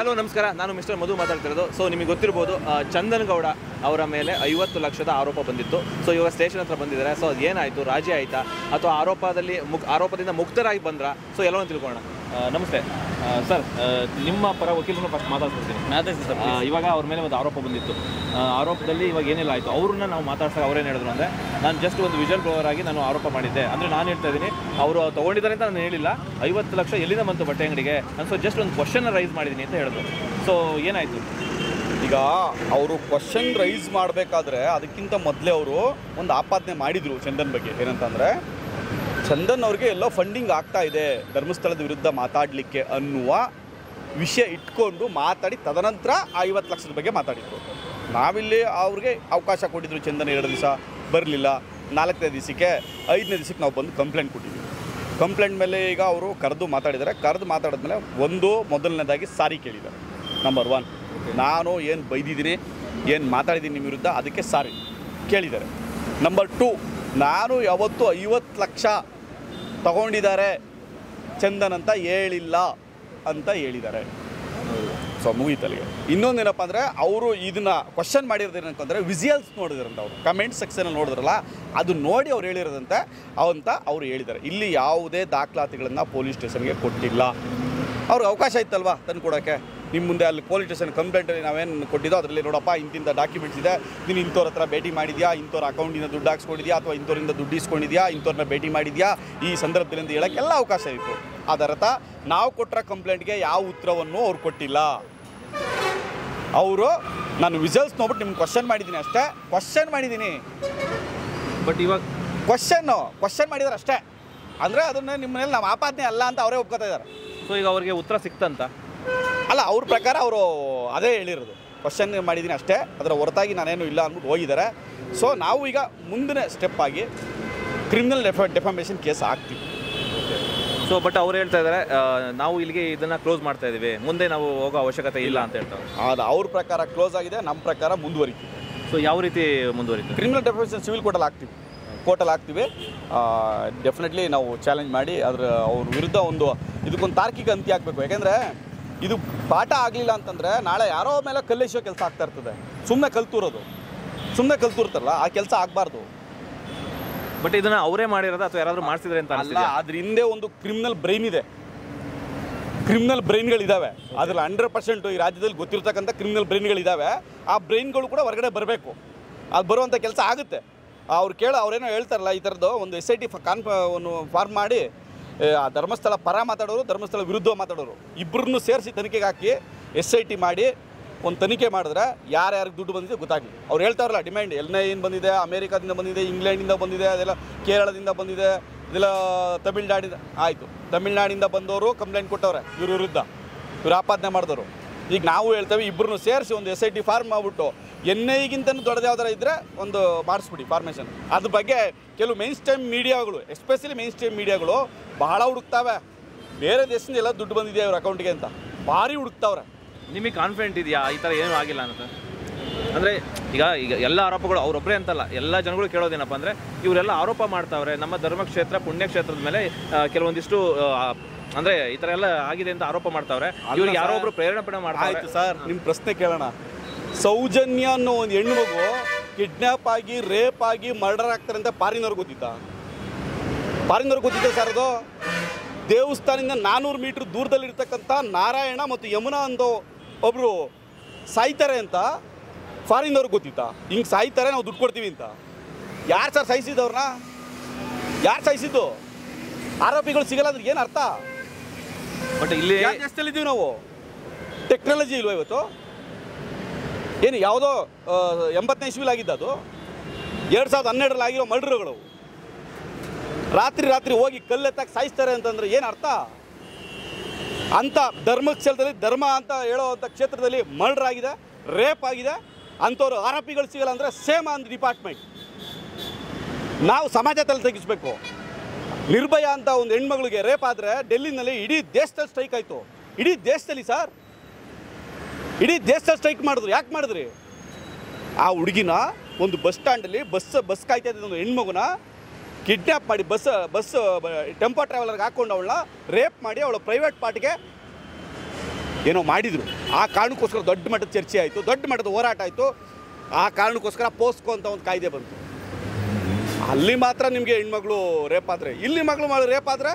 Hello ನಮಸ್ಕಾರ. ನಾನು mister ಮಧು ಮಾತಾಡ್ತಿರೋದು. ಸೊ ನಿಮಗೆ ಗೊತ್ತಿರ್ಬೋದು, ಚಂದನ್ ಗೌಡ ಅವರ ಮೇಲೆ 50 ಲಕ್ಷದ ಆರೋಪ ಬಂದಿತ್ತು. ಸೊ ಇವಾಗ ಸ್ಟೇಷನ್ ಹತ್ರ ಬಂದಿದ್ದಾರೆ. ಸೊ ಅದೇನಾಯಿತು, ರಾಜಿ ಆಯಿತಾ ಅಥವಾ ಆರೋಪದಿಂದ ಮುಕ್ತರಾಗಿ ಬಂದ್ರಾ? ಸೊ ಎಲ್ಲವೂ ತಿಳ್ಕೊಳ್ಳೋಣ. ನಮಸ್ತೆ ಸರ್, ನಿಮ್ಮ ಪರ ವಕೀಲರನ್ನು ಫಸ್ಟ್ ಮಾತಾಡ್ತಿರ್ತೀನಿ ಸರ್. ಇವಾಗ ಅವ್ರ ಮೇಲೆ ಒಂದು ಆರೋಪ ಬಂದಿತ್ತು. ಆರೋಪದಲ್ಲಿ ಇವಾಗ ಏನೆಲ್ಲ ಆಯಿತು, ಅವ್ರನ್ನ ನಾವು ಮಾತಾಡ್ಸೋಕೆ ಅವರೇನು ಹೇಳಿದ್ರು ಅಂದರೆ, ನಾನು ಜಸ್ಟ್ ಒಂದು ವಿಜುವಲ್ ಬ್ಲೋವರ್ ಆಗಿ ನಾನು ಆರೋಪ ಮಾಡಿದ್ದೆ. ಅಂದರೆ ನಾನು ಹೇಳ್ತಾ ಇದ್ದೀನಿ, ಅವರು ತೊಗೊಂಡಿದ್ದಾರೆ ಅಂತ ನಾನು ಹೇಳಿಲ್ಲ. 50 ಲಕ್ಷ ಎಲ್ಲಿಂದ ಬಂತು ಬಟ್ಟೆ ಅಂಗಡಿಗೆ ನಾನು ಸೊ ಜಸ್ಟ್ ಒಂದು ಕ್ವಶನ್ ರೈಸ್ ಮಾಡಿದ್ದೀನಿ ಅಂತ ಹೇಳಿದ್ರು. ಸೊ ಏನಾಯಿತು? ಈಗ ಅವರು ಕ್ವಶನ್ ರೈಸ್ ಮಾಡಬೇಕಾದ್ರೆ ಅದಕ್ಕಿಂತ ಮೊದಲೇ ಅವರು ಒಂದು ಆಪಾದನೆ ಮಾಡಿದರು ಚಂದನ್ ಬಗ್ಗೆ. ಏನಂತಂದರೆ, ಚಂದನ್ ಅವ್ರಿಗೆ ಎಲ್ಲೋ ಫಂಡಿಂಗ್ ಆಗ್ತಾ ಇದೆ ಧರ್ಮಸ್ಥಳದ ವಿರುದ್ಧ ಮಾತಾಡಲಿಕ್ಕೆ ಅನ್ನುವ ವಿಷಯ ಇಟ್ಕೊಂಡು ಮಾತಾಡಿ ತದನಂತರ 50 ಲಕ್ಷದ ಬಗ್ಗೆ ಮಾತಾಡಿದರು. ನಾವಿಲ್ಲಿ ಅವ್ರಿಗೆ ಅವಕಾಶ ಕೊಟ್ಟಿದ್ರು. ಚಂದನ್ 2 ದಿವಸ ಬರಲಿಲ್ಲ. 4ನೇ ದಿವಸಕ್ಕೆ 5ನೇ ದಿವಸಕ್ಕೆ ನಾವು ಬಂದು ಕಂಪ್ಲೇಂಟ್ ಕೊಟ್ಟಿದ್ವಿ. ಕಂಪ್ಲೇಂಟ್ ಮೇಲೆ ಈಗ ಅವರು ಕರೆದು ಮಾತಾಡಿದ್ದಾರೆ. ಕರೆದು ಮಾತಾಡಿದ್ಮೇಲೆ ಮೊದಲನೇದಾಗಿ ಸಾರಿ ಕೇಳಿದ್ದಾರೆ. ನಂಬರ್ 1, ನಾನು ಏನು ಬೈದಿದ್ದೀನಿ, ಏನು ಮಾತಾಡಿದ್ದೀನಿ ನಿಮ್ಮ ವಿರುದ್ಧ, ಅದಕ್ಕೆ ಸಾರಿ ಕೇಳಿದ್ದಾರೆ. ನಂಬರ್ 2, ನಾನು ಯಾವತ್ತೂ 50 ಲಕ್ಷ ತಗೊಂಡಿದ್ದಾರೆ ಚಂದನ್ ಅಂತ ಹೇಳಿಲ್ಲ ಅಂತ ಹೇಳಿದ್ದಾರೆ. ಸೊ ಮುಗೀತಲ್ಲಿಗೆ. ಇನ್ನೊಂದೇನಪ್ಪ ಅಂದರೆ, ಅವರು ಇದನ್ನು ಕ್ವಶನ್ ಮಾಡಿರೋದು ಏನಂತಂದರೆ, ವಿಜುವಲ್ಸ್ ನೋಡಿದ್ರಂತ. ಅವರು ಕಮೆಂಟ್ ಸೆಕ್ಷನಲ್ಲಿ ನೋಡಿದ್ರಲ್ಲ, ಅದು ನೋಡಿ ಅವ್ರು ಹೇಳಿರೋದಂತೆ ಅವರು ಹೇಳಿದ್ದಾರೆ. ಇಲ್ಲಿ ಯಾವುದೇ ದಾಖಲಾತಿಗಳನ್ನು ಪೊಲೀಸ್ ಸ್ಟೇಷನ್ಗೆ ಕೊಟ್ಟಿಲ್ಲ. ಅವ್ರಿಗೆ ಅವಕಾಶ ಇತ್ತಲ್ವಾ ತಂದು ಕೊಡೋಕ್ಕೆ. ನಿಮ್ಮ ಮುಂದೆ ಅಲ್ಲಿ ಪೊಲೀಸ್ ಸ್ಟೇಷನ್ ಕಂಪ್ಲೇಂಟಲ್ಲಿ ನಾವೇನು ಕೊಟ್ಟಿದ್ದೋ ಅದರಲ್ಲಿ ನೋಡಪ್ಪ ಇಂತಿಂಥ ಡಾಕ್ಯುಮೆಂಟ್ಸ್ ಇದೆ, ನೀನು ಇಂಥವ್ರ ಹತ್ರ ಭೇಟಿ ಮಾಡಿದ್ಯಾ, ಇಂಥವ್ರ ಅಕೌಂಟಿಂದ ದುಡ್ಡು ಹಾಕ್ಸ್ಕೊಂಡಿದ್ಯಾ ಅಥವಾ ಇಂಥವ್ರಿಂದ ದುಡ್ಡು ಇಸ್ಕೊಂಡಿದ್ಯಾ, ಇಂಥವ್ರನ್ನ ಭೇಟಿ ಮಾಡಿದ್ಯಾ, ಈ ಸಂದರ್ಭದಲ್ಲಿ ಅಂತ ಹೇಳೋಕ್ಕೆಲ್ಲ ಅವಕಾಶ ಇತ್ತು. ಅದರಥ ನಾವು ಕೊಟ್ಟರೆ ಕಂಪ್ಲೇಂಟ್ಗೆ ಯಾವ ಉತ್ತರವನ್ನು ಅವ್ರು ಕೊಟ್ಟಿಲ್ಲ. ಅವರು ನಾನು ವಿಜುವಲ್ಸ್ ನೋಡ್ಬಿಟ್ಟು ನಿಮ್ಗೆ ಕ್ವಶನ್ ಮಾಡಿದ್ದೀನಿ ಅಷ್ಟೇ. ಕ್ವಶನ್ ಮಾಡಿದ್ದೀನಿ, ಬಟ್ ಇವಾಗ ಕ್ವಶನ್ ಮಾಡಿದ್ದಾರೆ ಅಷ್ಟೇ. ಅಂದರೆ ಅದನ್ನು ನಿಮ್ಮ ಮನೇಲಿ ನಾವು ಆಪಾದನೆ ಅಲ್ಲ ಅಂತ ಅವರೇ ಒಪ್ಕೋತಾ ಇದ್ದಾರೆ. ಸೊ ಈಗ ಅವ್ರಿಗೆ ಉತ್ತರ ಸಿಕ್ತಂತ ಅಲ್ಲ, ಅವ್ರ ಪ್ರಕಾರ ಅವರು ಅದೇ ಹೇಳಿರೋದು, ಕ್ವಶನ್ ಮಾಡಿದ್ದೀನಿ ಅಷ್ಟೇ, ಅದರ ಹೊರತಾಗಿ ನಾನೇನು ಇಲ್ಲ ಅಂದ್ಬಿಟ್ಟು ಹೋಗಿದ್ದಾರೆ. ಸೊ ನಾವು ಈಗ ಮುಂದಿನ ಸ್ಟೆಪ್ ಆಗಿ ಕ್ರಿಮಿನಲ್ ಡೆಫಾಮೇಷನ್ ಕೇಸ್ ಹಾಕ್ತೀವಿ. ಸೊ ಬಟ್ ಅವ್ರು ಹೇಳ್ತಾ ಇದ್ದಾರೆ, ನಾವು ಇಲ್ಲಿಗೆ ಇದನ್ನು ಕ್ಲೋಸ್ ಮಾಡ್ತಾ ಇದ್ದೀವಿ, ಮುಂದೆ ನಾವು ಹೋಗೋ ಅವಶ್ಯಕತೆ ಇಲ್ಲ ಅಂತ ಹೇಳ್ತಾರೆ. ಅದು ಅವ್ರ ಪ್ರಕಾರ ಕ್ಲೋಸ್ ಆಗಿದೆ, ನಮ್ಮ ಪ್ರಕಾರ ಮುಂದುವರಿತೀವಿ. ಸೊ ಯಾವ ರೀತಿ ಮುಂದುವರಿತೀವಿ? ಕ್ರಿಮಿನಲ್ ಡೆಫಾಮೇಷನ್ ಸಿವಿಲ್ ಕೋರ್ಟಲ್ಲಿ ಹಾಕ್ತೀವಿ. ಡೆಫಿನೆಟ್ಲಿ ನಾವು ಚಾಲೆಂಜ್ ಮಾಡಿ ಅವ್ರ ವಿರುದ್ಧ ಇದಕ್ಕೊಂದು ತಾರ್ಕಿಕ ಅಂತ್ಯ ಹಾಕಬೇಕು. ಯಾಕೆಂದರೆ ಇದು ಪಾಠ ಆಗಲಿಲ್ಲ ಅಂತಂದರೆ ನಾಳೆ ಯಾರೋ ಮೇಲೆ ಕಲ್ಲೆಸೋ ಕೆಲಸ ಆಗ್ತಾ ಇರ್ತದೆ. ಸುಮ್ಮನೆ ಕಲ್ತುರ್ತಾರಲ್ಲ, ಆ ಕೆಲಸ ಆಗಬಾರ್ದು. ಬಟ್ ಇದನ್ನು ಅವರೇ ಮಾಡಿರೋದು ಅಥವಾ ಯಾರಾದರೂ ಮಾಡಿಸಿದ್ರೆ ಅಂತ ಅಲ್ಲ, ಅದ್ರ ಹಿಂದೆ ಒಂದು ಕ್ರಿಮಿನಲ್ ಬ್ರೈನ್ ಇದೆ, ಕ್ರಿಮಿನಲ್ ಬ್ರೈನ್ಗಳಿದ್ದಾವೆ. ಅದ್ರಲ್ಲಿ 100% ಈ ರಾಜ್ಯದಲ್ಲಿ ಗೊತ್ತಿರ್ತಕ್ಕಂಥ ಕ್ರಿಮಿನಲ್ ಬ್ರೈನ್ಗಳಿದ್ದಾವೆ. ಆ ಬ್ರೈನ್ಗಳು ಕೂಡ ಹೊರಗಡೆ ಬರಬೇಕು. ಅದು ಬರುವಂಥ ಕೆಲಸ ಆಗುತ್ತೆ. ಅವ್ರೇನೋ ಹೇಳ್ತಾರಲ್ಲ, ಈ ಥರದ್ದು ಒಂದು SIT ಫಾರ್ಮ್ ಮಾಡಿ ಆ ಧರ್ಮಸ್ಥಳ ಪರ ಮಾತಾಡೋರು, ಧರ್ಮಸ್ಥಳ ವಿರುದ್ಧ ಮಾತಾಡೋರು ಇಬ್ಬರನ್ನು ಸೇರಿಸಿ ತನಿಖೆಗೆ ಹಾಕಿ SIT ಮಾಡಿ ಒಂದು ತನಿಖೆ ಮಾಡಿದ್ರೆ ಯಾರ್ಯಾರಿಗೆ ದುಡ್ಡು ಬಂದಿದೆ ಗೊತ್ತಾಗಲಿ. ಅವ್ರು ಹೇಳ್ತಾರಲ್ಲ, ಡಿಮ್ಯಾಂಡ್ ಏನು ಬಂದಿದೆ, ಅಮೇರಿಕಾದಿಂದ ಬಂದಿದೆ, ಇಂಗ್ಲೆಂಡಿಂದ ಬಂದಿದೆ, ಅದೆಲ್ಲ ಕೇರಳದಿಂದ ಬಂದಿದೆ, ಇದೆಲ್ಲ ತಮಿಳ್ನಾಡಿಂದ. ಆಯಿತು, ತಮಿಳ್ನಾಡಿಂದ ಬಂದವರು ಕಂಪ್ಲೇಂಟ್ ಕೊಟ್ಟವ್ರೆ ಇವ್ರ ವಿರುದ್ಧ, ಇವ್ರು ಆಪಾದನೆ ಮಾಡಿದವರು. ಈಗ ನಾವು ಹೇಳ್ತೇವೆ, ಇಬ್ಬರನ್ನು ಸೇರಿಸಿ ಒಂದು SIT ಫಾರ್ಮ್ ಮಾಡಿಬಿಟ್ಟು NIಗಿಂತನೂ ದೊಡ್ಡದು ಯಾವ್ದಾರ ಇದ್ದರೆ ಒಂದು ಮಾಡಿಸ್ಬಿಡಿ ಫಾರ್ಮೇಷನ್. ಅದ್ರ ಬಗ್ಗೆ ಕೆಲವು ಮೇನ್ ಸ್ಟ್ರೀಮ್ ಮೀಡಿಯಾಗಳು, ಎಸ್ಪೆಷಲಿ ಮೇನ್ ಸ್ಟ್ರೀಮ್ ಮೀಡಿಯಾಗಳು ಬಹಳ ಹುಡುಕ್ತಾವೆ. ಬೇರೆ ದೇಶದಿಂದ ಎಲ್ಲ ದುಡ್ಡು ಬಂದಿದೆ ಇವ್ರ ಅಕೌಂಟಿಗೆ ಅಂತ ಭಾರಿ ಹುಡುಕ್ತಾವ್ರೆ. ನಿಮಗೆ ಕಾನ್ಫಿಡೆಂಟ್ ಇದೆಯಾ ಈ ಥರ ಏನೂ ಆಗಿಲ್ಲ ಅಂತ? ಅಂದರೆ ಈಗ ಎಲ್ಲ ಆರೋಪಗಳು ಅವರೊಬ್ಬರೇ ಅಂತಲ್ಲ, ಎಲ್ಲ ಜನಗಳು ಕೇಳೋದೇನಪ್ಪ ಅಂದರೆ, ಇವರೆಲ್ಲ ಆರೋಪ ಮಾಡ್ತಾವ್ರೆ ನಮ್ಮ ಧರ್ಮಕ್ಷೇತ್ರ ಪುಣ್ಯಕ್ಷೇತ್ರದ ಮೇಲೆ ಕೆಲವೊಂದಿಷ್ಟು ಅಂದರೆ ಈ ಥರ ಎಲ್ಲ ಆಗಿದೆ ಅಂತ ಆರೋಪ ಮಾಡ್ತಾವ್ರೆ. ಇವ್ರಿಗೆ ಯಾರೋ ಒಬ್ರು ಪ್ರೇರಣೆ ಮಾಡ್ತಾರೆ. ಆಯಿತು ಸರ್, ನಿಮ್ಮ ಪ್ರಶ್ನೆ ಕೇಳೋಣ. ಸೌಜನ್ಯ ಅನ್ನೋ ಒಂದು ಹೆಣ್ಣು ಮಗು ಕಿಡ್ನ್ಯಾಪ್ ಆಗಿ, ರೇಪ್ ಆಗಿ, ಮರ್ಡರ್ ಆಗ್ತಾರೆ ಅಂತ ಫಾರಿನವ್ರಿಗೆ ಗೊತ್ತಿತ್ತಾ ಸರ್? ಅದು ದೇವಸ್ಥಾನದಿಂದ 400 ಮೀಟ್ರ್ ದೂರದಲ್ಲಿರ್ತಕ್ಕಂಥ ನಾರಾಯಣ ಮತ್ತು ಯಮುನಾ ಅಂತ ಒಬ್ಬರು ಸಾಯ್ತಾರೆ ಅಂತ ಫಾರಿನವ್ರಿಗೆ ಗೊತ್ತಿತ್ತಾ? ಹಿಂಗೆ ಸಾಯ್ತಾರೆ, ನಾವು ದುಡ್ಡು ಕೊಡ್ತೀವಿ ಅಂತ. ಯಾರು ಸರ್ ಸಾಯಿಸಿದವ್ರನ್ನ? ಯಾರು ಸಾಯಿಸಿದ್ದು? ಆರೋಪಿಗಳು ಸಿಗಲ್ಲ ಅಂದ್ರೆ ಏನು ಅರ್ಥ? ಬಟ್ ಇಲ್ಲಿ ದೇಶದಲ್ಲಿದ್ದೀವಿ ನಾವು. ಟೆಕ್ನಾಲಜಿ ಇಲ್ವ ಇವತ್ತು? ಏನು ಯಾವುದೋ 80ನೇ ಇಸ್ವಿಲಿ ಆಗಿದ್ದು, ಅದು 2012ರಲ್ಲಿ ಆಗಿರೋ ಮರ್ಡರ್ಗಳು. ರಾತ್ರಿ ಹೋಗಿ ಕಲ್ಲೆತ್ತಾಗಿ ಸಾಯಿಸ್ತಾರೆ ಅಂತಂದರೆ ಏನು ಅರ್ಥ? ಅಂಥ ಧರ್ಮಕ್ಷೇತ್ರದಲ್ಲಿ, ಧರ್ಮ ಅಂತ ಹೇಳೋವಂಥ ಕ್ಷೇತ್ರದಲ್ಲಿ ಮರ್ಡರ್ ಆಗಿದೆ, ರೇಪ್ ಆಗಿದೆ, ಅಂಥವ್ರು ಆರೋಪಿಗಳು ಸಿಗಲ್ಲ ಅಂದರೆ ಸೇಮ್ ಆನ್ ದಿ ಡಿಪಾರ್ಟ್ಮೆಂಟ್. ನಾವು ಸಮಾಜ ತಲೆ ತೆಗಿಸ್ಬೇಕು. ನಿರ್ಭಯ ಅಂತ ಒಂದು ಹೆಣ್ಮಗಳಿಗೆ ರೇಪ್ ಆದರೆ ಡೆಲ್ಲಿನಲ್ಲಿ ಇಡೀ ದೇಶದಲ್ಲಿ ಸ್ಟ್ರೈಕ್ ಆಯಿತು. ಇಡೀ ದೇಶದಲ್ಲಿ ಸರ್, ಇಡೀ ದೇಶದಲ್ಲಿ ಸ್ಟ್ರೈಕ್ ಮಾಡಿದ್ರು. ಯಾಕೆ ಮಾಡಿದ್ರಿ? ಆ ಹುಡುಗಿನ ಒಂದು ಬಸ್ ಸ್ಟ್ಯಾಂಡಲ್ಲಿ ಬಸ್ ಕಾಯ್ತಾ ಇದ್ದ ಒಂದು ಹೆಣ್ಮಗುನ ಕಿಡ್ನ್ಯಾಪ್ ಮಾಡಿ ಬಸ್ ಟೆಂಪೋ ಟ್ರಾವೆಲರ್ಗೆ ಹಾಕ್ಕೊಂಡು ಅವಳನ್ನ ರೇಪ್ ಮಾಡಿ ಅವಳ ಪ್ರೈವೇಟ್ ಪಾರ್ಟಿಗೆ ಏನೋ ಮಾಡಿದರು. ಆ ಕಾರಣಕ್ಕೋಸ್ಕರ ದೊಡ್ಡ ಮಟ್ಟದ ಚರ್ಚೆ ಆಯಿತು, ದೊಡ್ಡ ಮಟ್ಟದ ಹೋರಾಟ ಆಯಿತು. ಆ ಕಾರಣಕ್ಕೋಸ್ಕರ ಪೋಸ್ಕೋ ಅಂತ ಒಂದು ಕಾಯ್ದೆ ಬಂತು. ಅಲ್ಲಿ ಮಾತ್ರ ನಿಮಗೆ ಹೆಣ್ಮಗಳು ರೇಪ್ ಆದರೆ, ಇಲ್ಲಿ ಮಗಳು ರೇಪ್ ಆದರೆ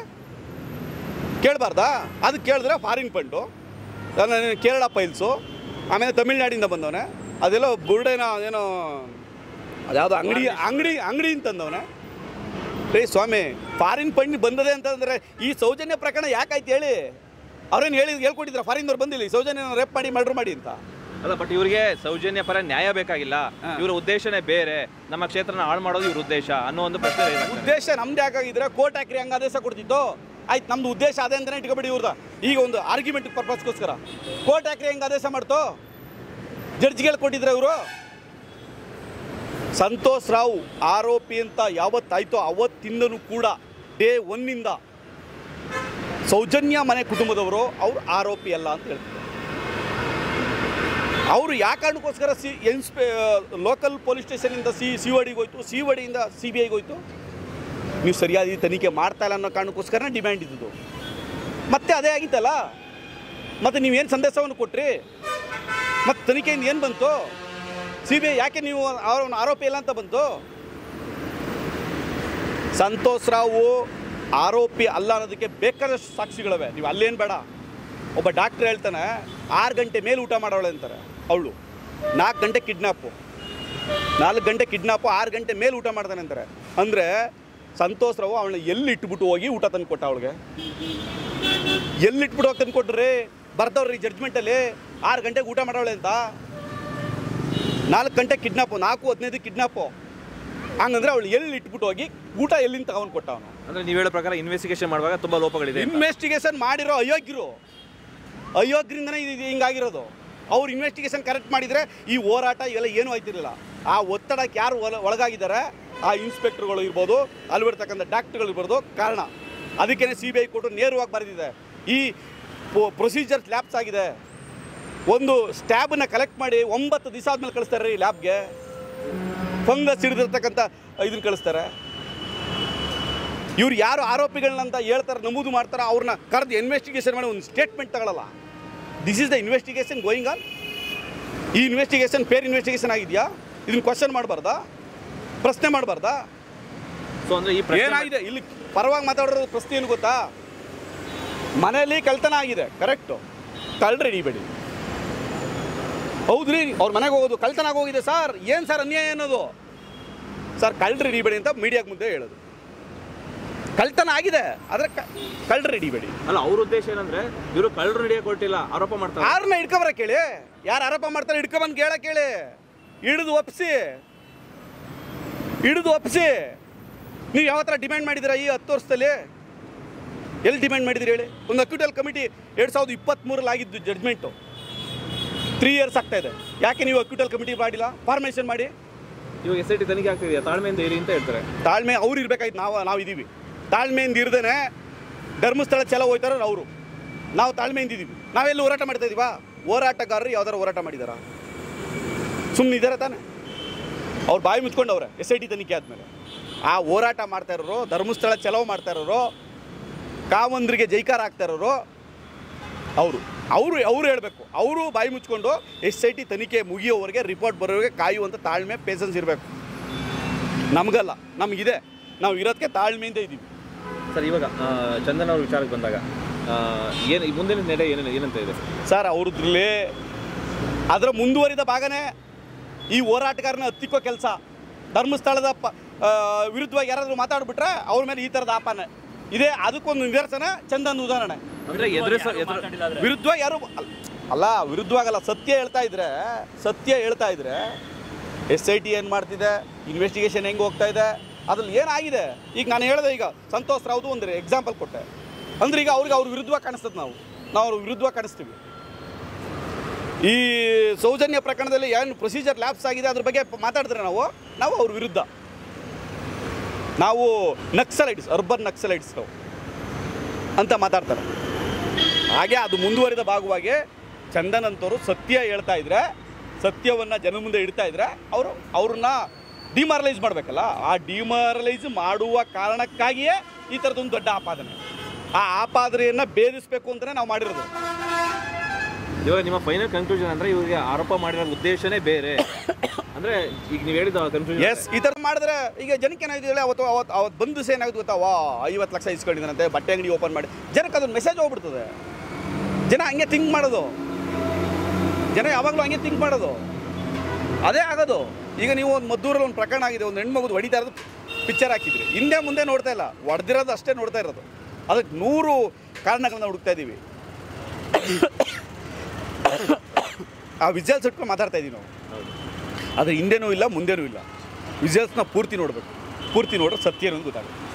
ಕೇಳಬಾರ್ದಾ? ಅದು ಕೇಳಿದ್ರೆ ಫಾರಿನ್ ಫಂಡು, ಕೇರಳ ಫೈಲ್ಸು, ಆಮೇಲೆ ತಮಿಳ್ನಾಡಿಂದ ಬಂದವನೆ, ಅದೆಲ್ಲ ಬುರ್ಡೇನ ಏನೋ ಅದ್ಯಾವುದೋ ಅಂಗಡಿ ಅಂತಂದವನೆ. ರೇ ಸ್ವಾಮಿ, ಫಾರಿನ್ ಫಂಡ್ ಬಂದದೆ ಅಂತಂದರೆ ಈ ಸೌಜನ್ಯ ಪ್ರಕರಣ ಯಾಕಾಯ್ತು ಹೇಳಿ? ಅವ್ರೇನು ಹೇಳ್ಕೊಟ್ಟಿದ್ರ ಫಾರಿನ್ದವ್ರು ಬಂದಿಲ್ಲ ಈ ಸೌಜನ್ಯ ರೇಪ್ ಮಾಡಿ ಮರ್ಡರ್ ಮಾಡಿ ಅಂತ? ಅಲ್ಲ, ಬಟ್ ಇವರಿಗೆ ಸೌಜನ್ಯ ಪರ ನ್ಯಾಯ ಬೇಕಾಗಿಲ್ಲ, ಇವರ ಉದ್ದೇಶನೇ ಬೇರೆ, ನಮ್ಮ ಕ್ಷೇತ್ರನ ಹಾಳು ಮಾಡೋದು ಇವ್ರ ಉದ್ದೇಶ ಅನ್ನೋ ಒಂದು ಪ್ರಶ್ನೆ. ಉದ್ದೇಶ ನಮ್ದು ಯಾಕಾಗಿದ್ರೆ ಕೋರ್ಟ್ ಹಾಕ್ರಿ ಹಂಗೆ ಆದೇಶ ಕೊಡ್ತಿತ್ತು. ಆಯ್ತು, ನಮ್ದು ಉದ್ದೇಶ ಅದೇ ಅಂತಲೇ ಇಟ್ಕೊಬೇಡಿ ಇವ್ರದ. ಈಗ ಒಂದು ಆರ್ಗ್ಯುಮೆಂಟ್ ಪರ್ಪಸ್ಗೋಸ್ಕರ ಕೋರ್ಟ್ ಹಾಕ್ರಿ ಹೆಂಗೆ ಆದೇಶ ಮಾಡ್ತು? ಜಡ್ಜ್ಗಳು ಕೊಟ್ಟಿದ್ರೆ ಇವರು. ಸಂತೋಷ್ ರಾವ್ ಆರೋಪಿ ಅಂತ ಯಾವತ್ತಾಯ್ತೋ ಅವತ್ತಿಂದನೂ ಕೂಡ ಡೇ ಒನ್ನಿಂದ ಸೌಜನ್ಯ ಮನೆ ಕುಟುಂಬದವರು ಅವ್ರು ಆರೋಪಿ ಅಲ್ಲ ಅಂತ ಹೇಳ್ತಾರೆ. ಅವರು ಯಾವ ಕಾರಣಕ್ಕೋಸ್ಕರ ಲೋಕಲ್ ಪೊಲೀಸ್ ಸ್ಟೇಷನಿಂದ CODಗೆ ಹೋಯ್ತು, CODಯಿಂದ CBIಗೆ ಹೋಯ್ತು? ನೀವು ಸರಿಯಾದ ತನಿಖೆ ಮಾಡ್ತಾ ಇಲ್ಲ ಅನ್ನೋ ಕಾರಣಕ್ಕೋಸ್ಕರ ಡಿಮ್ಯಾಂಡ್ ಇದ್ದದ್ದು. ಮತ್ತೆ ಅದೇ ಆಗಿತ್ತಲ್ಲ, ಮತ್ತು ನೀವೇನು ಸಂದೇಶವನ್ನು ಕೊಟ್ರಿ? ಮತ್ತು ತನಿಖೆಯಿಂದ ಏನು ಬಂತು? CBI ಯಾಕೆ ನೀವು ಅವರನ್ನು ಆರೋಪಿ ಇಲ್ಲ ಅಂತ ಬಂತು? ಸಂತೋಷ್ ರಾವ್ ಆರೋಪಿ ಅಲ್ಲ ಅನ್ನೋದಕ್ಕೆ ಬೇಕಾದಷ್ಟು ಸಾಕ್ಷಿಗಳಿವೆ. ನೀವು ಅಲ್ಲೇನು ಬೇಡ. ಒಬ್ಬ ಡಾಕ್ಟ್ರ್ ಹೇಳ್ತಾನೆ 6 ಗಂಟೆ ಮೇಲೆ ಊಟ ಮಾಡೋಳೆ ಅಂತಾರೆ. ಅವಳು 4 ಗಂಟೆ ಕಿಡ್ನಾಪು, 4 ಗಂಟೆ ಕಿಡ್ನಾಪು, 6 ಗಂಟೆ ಮೇಲೆ ಊಟ ಮಾಡ್ತಾನೆ ಅಂತಾರೆ. ಅಂದರೆ ಸಂತೋಷ್ ರಾವ್ ಅವಳನ್ನ ಎಲ್ಲಿ ಇಟ್ಬಿಟ್ಟು ಹೋಗಿ ಊಟ ತಂದು ಕೊಟ್ಟ? ಅವಳಿಗೆ ಎಲ್ಲಿ ಇಟ್ಬಿಟ್ಟು ಹೋಗಿ ತಂದು ಕೊಟ್ರಿ? ಬರ್ದವ್ರಿ ಜಡ್ಜ್ಮೆಂಟಲ್ಲಿ 6 ಗಂಟೆಗೆ ಊಟ ಮಾಡೋಳೆ ಅಂತ. 4 ಗಂಟೆ ಕಿಡ್ನಾಪು, 4:15 ಕಿಡ್ನಾಪು. ಹಂಗಂದ್ರೆ ಅವಳು ಎಲ್ಲಿ ಇಟ್ಬಿಟ್ಟು ಹೋಗಿ ಊಟ ಎಲ್ಲಿಂದ ತಗೊಂಡು ಕೊಟ್ಟ ಅವನು? ಅಂದರೆ ನೀವು ಹೇಳೋ ಪ್ರಕಾರ ಇನ್ವೆಸ್ಟಿಗೇಷನ್ ಮಾಡುವಾಗ ತುಂಬ ಲೋಪಗಳಿದೆ. ಇನ್ವೆಸ್ಟಿಗೇಷನ್ ಮಾಡಿರೋ ಅಯೋಗ್ಯರಿಂದನೇ ಇದು ಹಿಂಗಾಗಿರೋದು. ಅವ್ರು ಇನ್ವೆಸ್ಟಿಗೇಷನ್ ಕರೆಕ್ಟ್ ಮಾಡಿದರೆ ಈ ಹೋರಾಟ ಇವೆಲ್ಲ ಏನೂ ಆಯ್ತಿರಲಿಲ್ಲ. ಆ ಒತ್ತಡಕ್ಕೆ ಯಾರು ಒಳಗಾಗಿದ್ದಾರೆ, ಆ ಇನ್ಸ್ಪೆಕ್ಟರ್ಗಳು ಇರ್ಬೋದು, ಅಲ್ಲಿ ಬರ್ತಕ್ಕಂಥ ಡಾಕ್ಟರ್ಗಳು ಇರ್ಬೋದು ಕಾರಣ. ಅದಕ್ಕೇ CBI ಕೊಟ್ಟು ನೇರವಾಗಿ ಬರೆದಿದೆ, ಈ ಪ್ರೊಸೀಜರ್ಸ್ ಲ್ಯಾಬ್ಸ್ ಆಗಿದೆ. ಒಂದು ಸ್ಟ್ಯಾಬನ್ನು ಕಲೆಕ್ಟ್ ಮಾಡಿ 9 ದಿವಸ ಆದಮೇಲೆ ಕಳಿಸ್ತಾರೆ ರೀ ಲ್ಯಾಬ್ಗೆ. ಫಂಗಸ್ ಹಿಡಿದಿರ್ತಕ್ಕಂಥ ಇದನ್ನು ಕಳಿಸ್ತಾರೆ. ಇವ್ರು ಯಾರು ಆರೋಪಿಗಳನ್ನಂತ ಹೇಳ್ತಾರೆ, ನಮೂದು ಮಾಡ್ತಾರೆ, ಅವ್ರನ್ನ ಕರೆದು ಇನ್ವೆಸ್ಟಿಗೇಷನ್ ಮಾಡಿ ಒಂದು ಸ್ಟೇಟ್ಮೆಂಟ್ ತಗೊಳ್ಳಲ್ಲ. This is the investigation going on. ಈ ಇನ್ವೆಸ್ಟಿಗೇಷನ್ ಫೇರ್ ಇನ್ವೆಸ್ಟಿಗೇಷನ್ ಆಗಿದೆಯಾ? ಇದನ್ನು ಕ್ವಶನ್ ಮಾಡಬಾರ್ದಾ? ಪ್ರಶ್ನೆ ಮಾಡಬಾರ್ದಾ? ಸೊ ಅಂದರೆ ಈ ಏನಾಗಿದೆ ಇಲ್ಲಿ ಪರವಾಗಿ ಮಾತಾಡೋದು ಪ್ರಶ್ನೆ ಏನು ಗೊತ್ತಾ? ಮನೆಯಲ್ಲಿ ಕಳ್ತನ ಆಗಿದೆ, ಕರೆಕ್ಟು, ಕಳ್ಳರು ಹಿಡಿಬೇಡಿ. ಹೌದ್ರಿ, ಅವ್ರ ಮನೆಗೆ ಹೋಗೋದು ಕಳ್ತನ ಆಗೋಗಿದೆ ಸರ್, ಏನು ಸರ್ ಅನ್ಯಾಯ ಅನ್ನೋದು? ಸರ್ ಕಳ್ಳರು ಹಿಡಿಬೇಡಿ ಅಂತ ಮೀಡಿಯಾಗೆ ಮುಂದೆ ಹೇಳೋದು. ಕಳ್ತನ ಆಗಿದೆ, ಆದರೆ ಕಳ್ಳರು ಹಿಡಿಬೇಡಿ. ಅಲ್ಲ, ಅವ್ರ ಉದ್ದೇಶ ಏನಂದ್ರೆ ಇವರು ಕಳ್ಳರು ಹಿಡಿಯಕ್ಕೆ ಕೊಟ್ಟಿಲ್ಲ, ಆರೋಪ ಮಾಡ್ತಾರೆ. ಯಾರನ್ನ ಹಿಡ್ಕೊಬರ ಕೇಳಿ, ಯಾರು ಆರೋಪ ಮಾಡ್ತಾರೆ ಹಿಡ್ಕೊಬಂದು ಕೇಳ ಕೇಳಿ, ಹಿಡಿದು ಒಪ್ಪಿಸಿ. ನೀವು ಯಾವ ಥರ ಡಿಮ್ಯಾಂಡ್ ಮಾಡಿದ್ದೀರಾ ಈ 10 ವರ್ಷದಲ್ಲಿ? ಎಲ್ಲಿ ಡಿಮ್ಯಾಂಡ್ ಮಾಡಿದಿರಿ ಹೇಳಿ? ಒಂದು ಅಕ್ಯೂಟಲ್ ಕಮಿಟಿ 2023 ಆಗಿದ್ದು ಜಡ್ಜ್ಮೆಂಟು 3 ಇಯರ್ಸ್ ಆಗ್ತಾ ಇದೆ. ಯಾಕೆ ನೀವು ಅಕ್ಯೂಟಲ್ ಕಮಿಟಿ ಮಾಡಿಲ್ಲ? ಫಾರ್ಮೇಷನ್ ಮಾಡಿ. ಇವಾಗ SIT ತನಿಖೆ ಆಗ್ತಿದೆಯಾ? ತಾಳ್ಮೆಯಿಂದ ಇರಿ ಅಂತ ಹೇಳ್ತಾರೆ. ತಾಳ್ಮೆ ಅವ್ರು ಇರಬೇಕಾಯ್ತು, ನಾವು ಇದ್ದೀವಿ. ತಾಳ್ಮೆಯಿಂದ ಇರ್ದೇನೆ ಧರ್ಮಸ್ಥಳ ಚಲೋ ಹೋಯ್ತಾರ ಅವರು. ನಾವು ತಾಳ್ಮೆಯಿಂದ ಇದ್ದೀವಿ. ನಾವೆಲ್ಲ ಹೋರಾಟ ಮಾಡ್ತಾ ಇದೀವಾ? ಹೋರಾಟಗಾರರು ಯಾವ್ದಾರು ಹೋರಾಟ ಮಾಡಿದಾರ? ಸುಮ್ಮನೆ ಇದ್ದಾರೆ ತಾನೆ? ಅವ್ರು ಬಾಯಿ ಮುಚ್ಕೊಂಡವ್ರೆ SIT ತನಿಖೆ ಆದಮೇಲೆ. ಆ ಹೋರಾಟ ಮಾಡ್ತಾ ಇರೋರು, ಧರ್ಮಸ್ಥಳ ಚಲೋ ಮಾಡ್ತಾ ಇರೋರು, ಕಾವಂದ್ರಿಗೆ ಜೈಕಾರ ಆಗ್ತಾ ಇರೋರು ಅವರು ಹೇಳಬೇಕು. ಅವರು ಬಾಯಿ ಮುಚ್ಕೊಂಡು SIT ತನಿಖೆ ಮುಗಿಯೋವರೆಗೆ, ರಿಪೋರ್ಟ್ ಬರೋವರೆಗೆ ಕಾಯುವಂಥ ತಾಳ್ಮೆ, ಪೇಷನ್ಸ್ ಇರಬೇಕು. ನಮಗಲ್ಲ, ನಮಗಿದೆ. ನಾವು ಇರೋದಕ್ಕೆ ತಾಳ್ಮೆಯಿಂದ ಇದ್ದೀವಿ. ಸರ್, ಇವಾಗ ಚಂದನ್ ಅವ್ರ ವಿಚಾರಕ್ಕೆ ಬಂದಾಗ ಏನು ಮುಂದಿನ ನಡೆ ಏನಂತ ಇದೆ ಸರ್? ಅವ್ರದ್ರಲ್ಲಿ ಅದರ ಮುಂದುವರಿದ ಭಾಗನೇ ಈ ಹೋರಾಟಗಾರನ ಹತ್ತಿಕ್ಕೋ ಕೆಲಸ. ಧರ್ಮಸ್ಥಳದ ವಿರುದ್ಧವಾಗಿ ಯಾರಾದರೂ ಮಾತಾಡ್ಬಿಟ್ರೆ ಅವ್ರ ಮೇಲೆ ಈ ಥರದ ಆಪಾದನೆ ಇದೆ. ಅದಕ್ಕೊಂದು ನಿದರ್ಶನ ಚಂದನ್ ಉದಾಹರಣೆ. ವಿರುದ್ಧವಾಗಿ ಯಾರು ಅಲ್ಲ, ವಿರುದ್ಧವಾಗಲ್ಲ, ಸತ್ಯ ಹೇಳ್ತಾ ಇದ್ರೆ SIT ಏನು ಮಾಡ್ತಿದೆ, ಇನ್ವೆಸ್ಟಿಗೇಷನ್ ಹೆಂಗೆ ಹೋಗ್ತಾ ಇದೆ, ಅದ್ರಲ್ಲಿ ಏನಾಗಿದೆ. ಈಗ ನಾನು ಹೇಳಿದೆ, ಈಗ ಸಂತೋಷ್ ರಾವ್ದು ಒಂದು ಎಕ್ಸಾಂಪಲ್ ಕೊಟ್ಟೆ. ಅಂದರೆ ಈಗ ಅವ್ರ ವಿರುದ್ಧವಾಗಿ ಕಾಣಿಸ್ತದೆ. ನಾವು ಅವ್ರ ವಿರುದ್ಧವಾಗಿ ಕಾಣಿಸ್ತೀವಿ. ಈ ಸೌಜನ್ಯ ಪ್ರಕರಣದಲ್ಲಿ ಏನು ಪ್ರೊಸೀಜರ್ ಲ್ಯಾಬ್ಸ್ ಆಗಿದೆ ಅದ್ರ ಬಗ್ಗೆ ಮಾತಾಡಿದ್ರೆ ನಾವು ಅವ್ರ ವಿರುದ್ಧ. ನಾವು ನಕ್ಸಲೈಟ್ಸ್, ಅರ್ಬನ್ ನಕ್ಸಲೈಟ್ಸ್ ಅಂತ ಮಾತಾಡ್ತಾರೆ. ಹಾಗೆ ಅದು ಮುಂದುವರಿದ ಭಾಗವಾಗಿ ಚಂದನ್ ಅಂತವರು ಸತ್ಯ ಹೇಳ್ತಾ ಇದ್ರೆ, ಸತ್ಯವನ್ನು ಜನ ಮುಂದೆ ಇಡ್ತಾ ಇದ್ರೆ ಅವ್ರನ್ನ ಡಿಮಾರಲೈಸ್ ಮಾಡಬೇಕಲ್ಲ. ಆ ಡಿಮಾರಲೈಸ್ ಮಾಡುವ ಕಾರಣಕ್ಕಾಗಿಯೇ ಈ ಥರದೊಂದು ದೊಡ್ಡ ಆಪಾದನೆ. ಆ ಆಪಾದನೆಯನ್ನು ಭೇದಿಸಬೇಕು ಅಂತಲೇ ನಾವು ಮಾಡಿರೋದು. ಇವಾಗ ನಿಮ್ಮ ಫೈನಲ್ ಕನ್ಕ್ಲೂಷನ್ ಅಂದರೆ ಇವರಿಗೆ ಆರೋಪ ಮಾಡಿರೋ ಉದ್ದೇಶನೇ ಬೇರೆ ಅಂದರೆ ಈಗ ನೀವು ಹೇಳಿದ ಕನ್ಕ್ಲೂಷನ್ ಎಸ್ ಈ ಥರ ಮಾಡಿದ್ರೆ ಈಗ ಜನಕ್ಕೆ ಏನಾಯ್ತು ಹೇಳಿ ಅವತ್ತು ಬಂದು ದಿವಸ ಏನಾಯ್ತು ಗೊತ್ತಾ 50 ಲಕ್ಷ ಇಸ್ಕೊಂಡಿದ್ದಾನಂತೆ ಬಟ್ಟೆ ಅಂಗಡಿ ಓಪನ್ ಮಾಡಿ ಜನಕ್ಕೆ ಅದೊಂದು ಮೆಸೇಜ್ ಹೋಗ್ಬಿಡ್ತದೆ. ಜನ ಹಂಗೆ ಥಿಂಕ್ ಮಾಡೋದು, ಜನ ಯಾವಾಗಲೂ ಹಂಗೆ ಥಿಂಕ್ ಮಾಡೋದು, ಅದೇ ಆಗೋದು. ಈಗ ನೀವು ಒಂದು ಮದ್ದೂರಲ್ಲಿ ಒಂದು ಪ್ರಕರಣ ಆಗಿದೆ, ಒಂದು ಹೆಣ್ಮಗುದು ಹೊಡಿತಾ ಇರೋದು ಪಿಕ್ಚರ್ ಹಾಕಿದ್ರಿ, ಹಿಂದೆ ಮುಂದೆ ನೋಡ್ತಾ ಇಲ್ಲ, ಹೊಡೆದಿರೋದು ಅಷ್ಟೇ ನೋಡ್ತಾ ಇರೋದು. ಅದಕ್ಕೆ 100 ಕಾರಣಗಳನ್ನ ಹುಡುಕ್ತಾ ಇದ್ದೀವಿ. ಆ ವಿಜುವಲ್ಸ್ ಇಟ್ಕೊಂಡು ಮಾತಾಡ್ತಾ ಇದ್ದೀವಿ ನಾವು. ಅದು ಹಿಂದೆನೂ ಇಲ್ಲ ಮುಂದೆನೂ ಇಲ್ಲ, ವಿಜುವಲ್ಸ್ನ ಪೂರ್ತಿ ನೋಡಬೇಕು, ಪೂರ್ತಿ ನೋಡ್ರೆ ಸತ್ಯ ಅನ್ನೋದು ಗೊತ್ತಾಗುತ್ತೆ.